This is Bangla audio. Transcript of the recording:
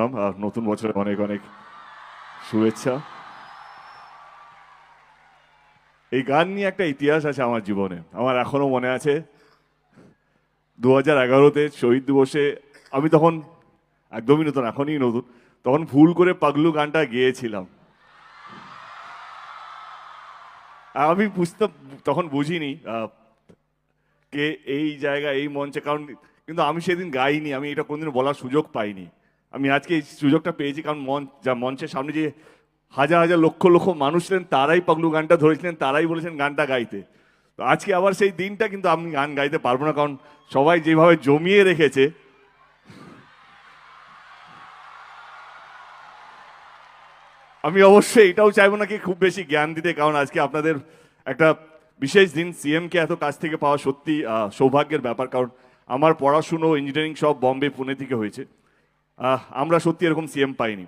প্রণাম। নতুন বছরে অনেক অনেক শুভেচ্ছা। এই গান নিয়ে একটা ইতিহাস আছে আমার জীবনে, আমার এখনো মনে আছে। 2011-তে শহীদ দিবসে আমি তখন একদমই নতুন, এখনই নতুন, তখন ভুল করে পাগলু গানটা গেয়েছিলাম। আমি তখন বুঝিনি কে এই জায়গা এই মঞ্চে, কারণ কিন্তু আমি সেদিন গাইনি, আমি এটা কোনদিন বলার সুযোগ পাইনি। আমি আজকে এই সুযোগটা পেয়েছি কারণ মঞ্চের সামনে যে হাজার হাজার লক্ষ লক্ষ মানুষ ছিলেন, তারাই পাগলু গানটা ধরেছিলেন, তারাই বলেছেন গানটা গাইতে। তো আজকে আবার সেই দিনটা, কিন্তু আমি গান গাইতে পারবো না, কারণ সবাই যেভাবে জমিয়ে রেখেছে। আমি অবশ্যই এটাও চাইবো না কি খুব বেশি জ্ঞান দিতে, কারণ আজকে আপনাদের একটা বিশেষ দিন। সিএমকে এত কাছ থেকে পাওয়া সত্যি সৌভাগ্যের ব্যাপার, কারণ আমার পড়াশুনো ইঞ্জিনিয়ারিং সব বম্বে পুনে থেকে হয়েছে। আমরা সত্যি এরকম সিএম পাইনি।